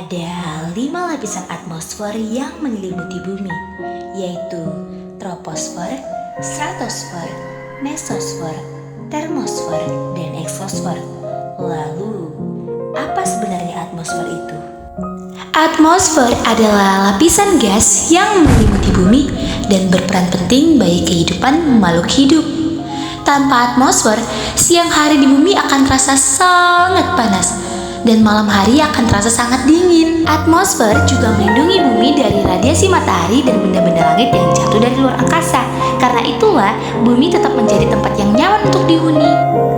Ada 5 lapisan atmosfer yang menyelimuti bumi, yaitu troposfer, stratosfer, mesosfer, termosfer, dan eksosfer. Lalu, apa sebenarnya atmosfer itu? Atmosfer adalah lapisan gas yang menyelimuti bumi dan berperan penting bagi kehidupan makhluk hidup. Tanpa atmosfer, siang hari di bumi akan terasa sangat panas dan malam hari akan terasa sangat dingin. Atmosfer juga melindungi bumi dari radiasi matahari dan benda-benda langit yang jatuh dari luar angkasa. Karena itulah, bumi tetap menjadi tempat yang nyaman untuk dihuni.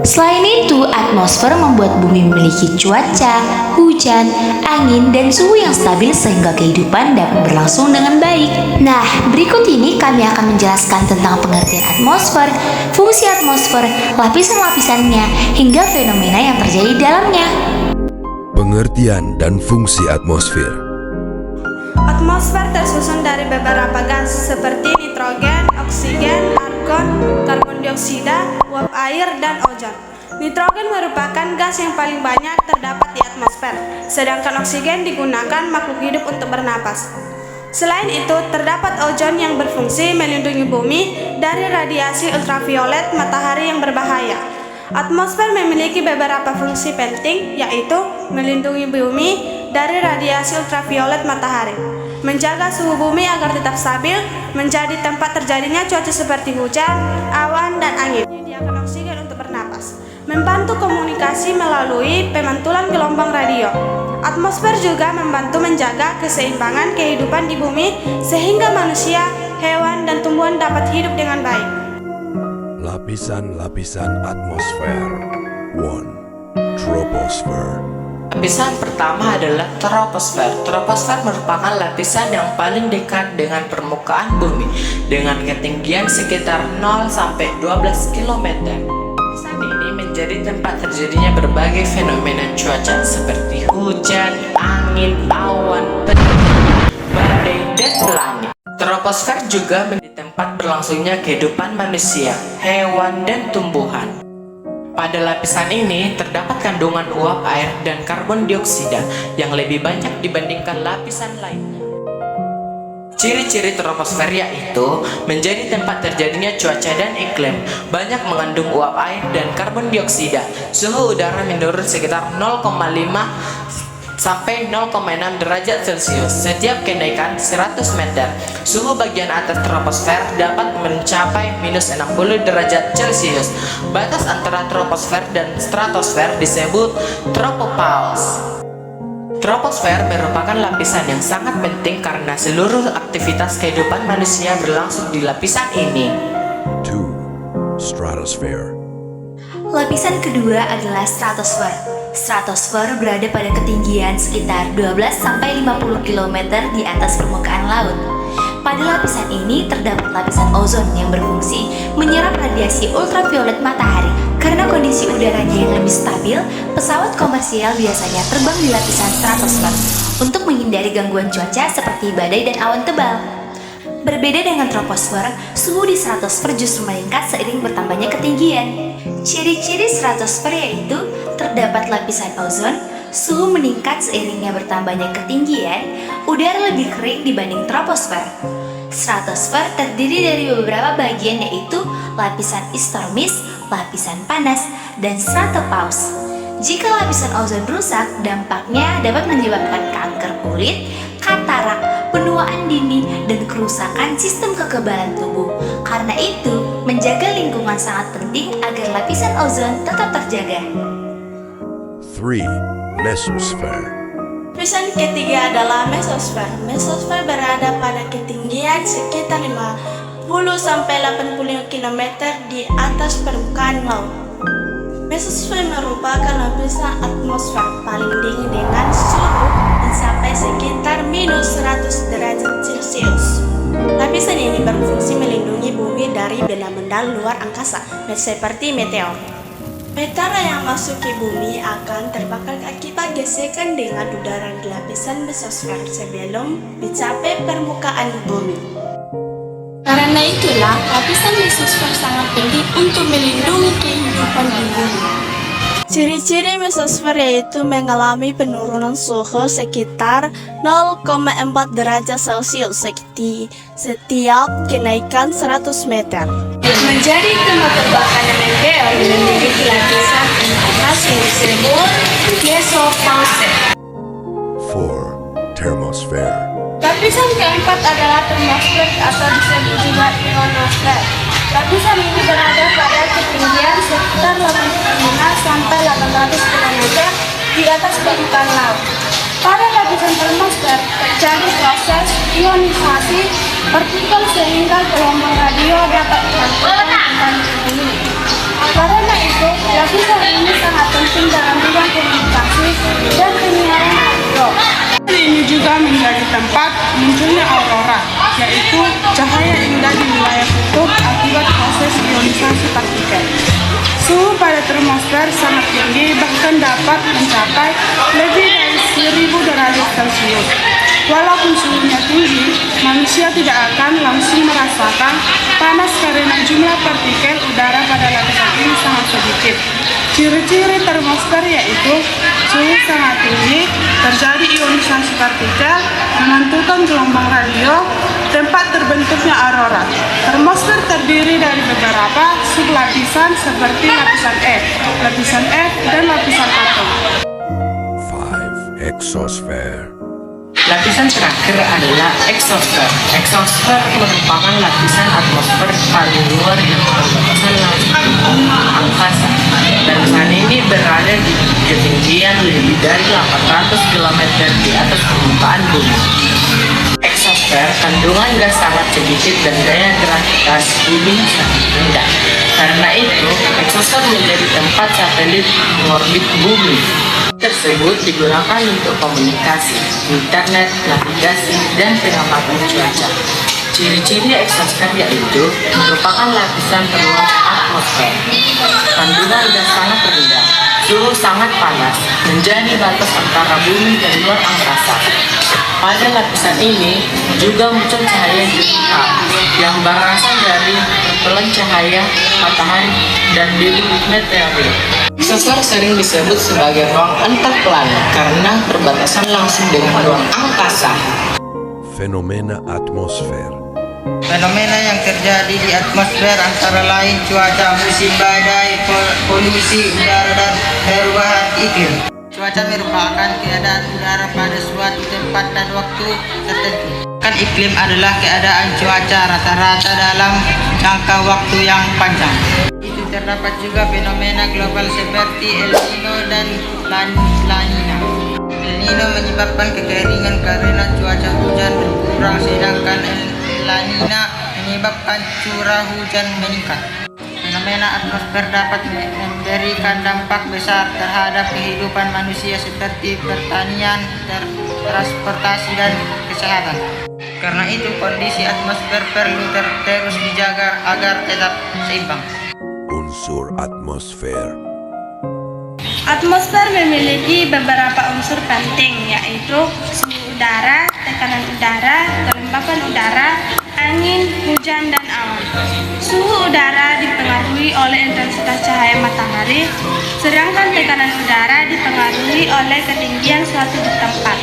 Selain itu, atmosfer membuat bumi memiliki cuaca, hujan, angin, dan suhu yang stabil sehingga kehidupan dapat berlangsung dengan baik. Nah, berikut ini kami akan menjelaskan tentang pengertian atmosfer, fungsi atmosfer, lapisan-lapisannya, hingga fenomena yang terjadi di dalamnya. Pengertian dan fungsi atmosfer. Atmosfer tersusun dari beberapa gas seperti nitrogen, oksigen, argon, karbon dioksida, uap air, dan ozon. Nitrogen merupakan gas yang paling banyak terdapat di atmosfer, sedangkan oksigen digunakan makhluk hidup untuk bernapas. Selain itu, terdapat ozon yang berfungsi melindungi bumi dari radiasi ultraviolet matahari yang berbahaya. Atmosfer memiliki beberapa fungsi penting, yaitu melindungi bumi dari radiasi ultraviolet matahari, menjaga suhu bumi agar tetap stabil, menjadi tempat terjadinya cuaca seperti hujan, awan, dan angin, menyediakan oksigen untuk bernapas, membantu komunikasi melalui pemantulan gelombang radio. Atmosfer juga membantu menjaga keseimbangan kehidupan di bumi sehingga manusia, hewan, dan tumbuhan dapat hidup dengan baik. Lapisan-lapisan atmosfer. 1. Troposfer. Lapisan pertama adalah troposfer. Troposfer merupakan lapisan yang paling dekat dengan permukaan bumi dengan ketinggian sekitar 0 sampai 12 km. Lapisan ini menjadi tempat terjadinya berbagai fenomena cuaca seperti hujan, angin, awan, badai, dan pelangi. Troposfer juga menjadi tempat berlangsungnya kehidupan manusia, hewan, dan tumbuhan. Pada lapisan ini terdapat kandungan uap air dan karbon dioksida yang lebih banyak dibandingkan lapisan lainnya. Ciri-ciri troposfer yaitu menjadi tempat terjadinya cuaca dan iklim, banyak mengandung uap air dan karbon dioksida, suhu udara menurun sekitar 0,5 sampai 0,6 derajat Celcius setiap kenaikan 100 meter. Suhu bagian atas troposfer dapat mencapai minus 60 derajat Celcius. Batas antara troposfer dan stratosfer disebut tropopause. Troposfer merupakan lapisan yang sangat penting karena seluruh aktivitas kehidupan manusia berlangsung di lapisan ini. 2. Stratosphere. Lapisan kedua adalah stratosfer. Stratosfer berada pada ketinggian sekitar 12-50 km di atas permukaan laut. Pada lapisan ini terdapat lapisan ozon yang berfungsi menyerap radiasi ultraviolet matahari. Karena kondisi udaranya yang lebih stabil, pesawat komersial biasanya terbang di lapisan stratosfer untuk menghindari gangguan cuaca seperti badai dan awan tebal. Berbeda dengan troposfer, suhu di stratosfer justru meningkat seiring bertambahnya ketinggian. Ciri-ciri stratosfer yaitu terdapat lapisan ozon, suhu meningkat seiringnya bertambahnya ketinggian, udara lebih kering dibanding troposfer. Stratosfer terdiri dari beberapa bagian yaitu lapisan isothermis, lapisan panas, dan stratopause. Jika lapisan ozon rusak, dampaknya dapat menyebabkan kanker kulit, katarak, penuaan dini, dan kerusakan sistem kekebalan tubuh. Karena itu, menjaga lingkungan sangat penting agar lapisan ozon tetap terjaga. 3. Mesosfer. Lapisan ketiga adalah mesosfer. Mesosfer berada pada ketinggian sekitar 50-80 km di atas permukaan laut. Mesosfer merupakan lapisan atmosfer paling dingin dengan suhu mencapai sekitar minus 100 derajat Celcius. Lapisan ini berfungsi melindungi bumi dari benda-benda luar angkasa, seperti meteor. Meteor yang masuk ke bumi akan terbakar akibat gesekan dengan udara di lapisan mesosfer sebelum mencapai permukaan bumi. Karena itulah, lapisan mesosfer sangat penting untuk melindungi kehidupan di bumi. Ciri-ciri mesosfer yaitu mengalami penurunan suhu sekitar 0,4 derajat Celcius setiap kenaikan 100 meter. Menjadi tempat terbakar meteor memiliki lapisan atas yang disebut mesopause. 4. Thermosphere. Lapisan keempat adalah termosfer atau disebut juga ionosfer. Lapisan ini berada pada ketinggian sekitar 85 sampai 800 km di atas permukaan laut. Pada lapisan termosfer terjadi proses ionisasi partikel sehingga gelombang radio dapat dihasilkan kembali ke bumi. Karena itu, lapisan ini sangat penting dalam bidang komunikasi dan penyiaran radio. Ini juga menjadi tempat munculnya aurora, yaitu cahaya indah di wilayah kutub akibat proses ionisasi partikel. Suhu pada termosfer sangat tinggi, bahkan dapat mencapai lebih dari 1000 derajat Celcius. Walaupun suhunya tinggi, manusia tidak akan langsung merasakan panas karena jumlah partikel udara pada lapisan ini sangat sedikit. Ciri-ciri termosfer yaitu suhu sangat tinggi, terjadi ionisasi partikel, memantulkan gelombang radio, tempat terbentuknya aurora. Termosfer terdiri dari beberapa sublapisan seperti lapisan F, dan lapisan atom. 5. Exosphere. Lapisan terakhir adalah exosfer. Exosfer merupakan lapisan atmosfer paling luar yang berbatasan langsung dengan angkasa. Lapisan ini berada di ketinggian lebih dari 800 km di atas permukaan bumi. Exosfer kandungan gas sangat sedikit dan daya gravitasi bumi sangat rendah. Karena itu, exosfer menjadi tempat satelit mengorbit bumi. Tersebut digunakan untuk komunikasi, internet, navigasi, dan pengamatan cuaca. Ciri-ciri exosfer yaitu merupakan lapisan terluar atmosfer. Kandungan gas sangat rendah, suhu sangat panas, menjadi batas antara bumi dan luar angkasa. Pada lapisan ini juga muncul cahaya diurnal yang berasal dari perpelon cahaya matahari dan debu meteorit. Exosfer sering disebut sebagai ruang antar planet karena berbatasan langsung dengan ruang angkasa. Fenomena atmosfer. Fenomena yang terjadi di atmosfer antara lain cuaca, musim badai, polusi udara, dan perubahan iklim. Cuaca merupakan keadaan udara pada suatu tempat dan waktu tertentu. Iklim adalah keadaan cuaca rata-rata dalam jangka waktu yang panjang. Itu terdapat juga fenomena global seperti El Nino dan La Nina. El Nino menyebabkan kekeringan karena cuaca hujan berkurang, sedangkan La Nina menyebabkan curah hujan meningkat. Fenomena atmosfer dapat memberikan dampak besar terhadap kehidupan manusia seperti pertanian, transportasi, dan kesehatan. Karena itu, kondisi atmosfer perlu terus dijaga agar tetap seimbang. Unsur atmosfer. Atmosfer memiliki beberapa unsur penting, yaitu suhu udara, tekanan udara, kelembapan udara, angin, hujan, dan awan. Suhu udara dipengaruhi oleh intensitas cahaya matahari, sedangkan tekanan udara dipengaruhi oleh ketinggian suatu tempat.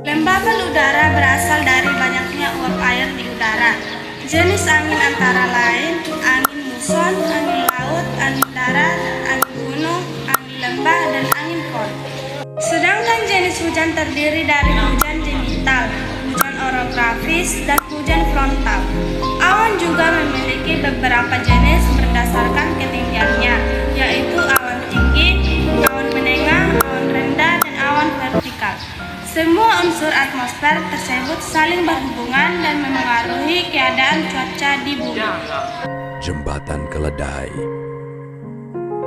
Kelembapan udara berasal dari banyaknya uap air di udara. Jenis angin antara lain angin muson, angin laut, angin darat, angin gunung, angin lembah, dan angin front. Sedangkan jenis hujan terdiri dari hujan zenital, hujan orografis, dan hujan frontal. Awan juga memiliki beberapa jenis berdasarkan ketinggiannya, yaitu awan tinggi, awan menengah, awan rendah, dan awan vertikal. Semua unsur atmosfer tersebut saling berhubungan dan memengaruhi keadaan cuaca di bumi. Jembatan keledai.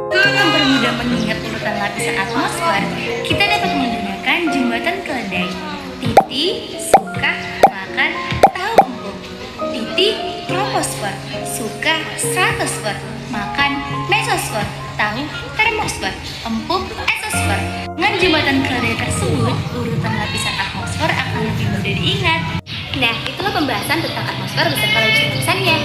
Untuk mempermudah mengingat urutan lapisan atmosfer, kita dapat menggunakan jembatan keledai. Titi, suka, makan, tahu empuk. Titi, troposfer, suka, stratosfer, makan, mesosfer, tahu, termosfer, empuk, exosfer. Dengan jembatan keledai tersebut, urutan lapisan atmosfer akan lebih mudah diingat. Nah, itulah pembahasan tentang atmosfer beserta lapisan-lapisannya.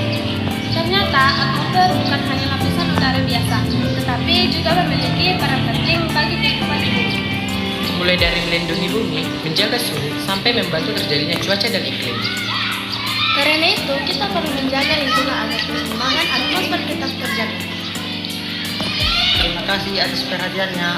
Ternyata atmosfer bukan hanya lapisan udara biasa, tetapi juga memiliki peran penting bagi kehidupan di bumi. Mulai dari melindungi bumi, menjaga suhu, sampai membantu terjadinya cuaca dan iklim. Karena itu, kita perlu menjaga lingkungan agar keseimbangan atmosfer tetap terjaga. Terima kasih atas perhatiannya.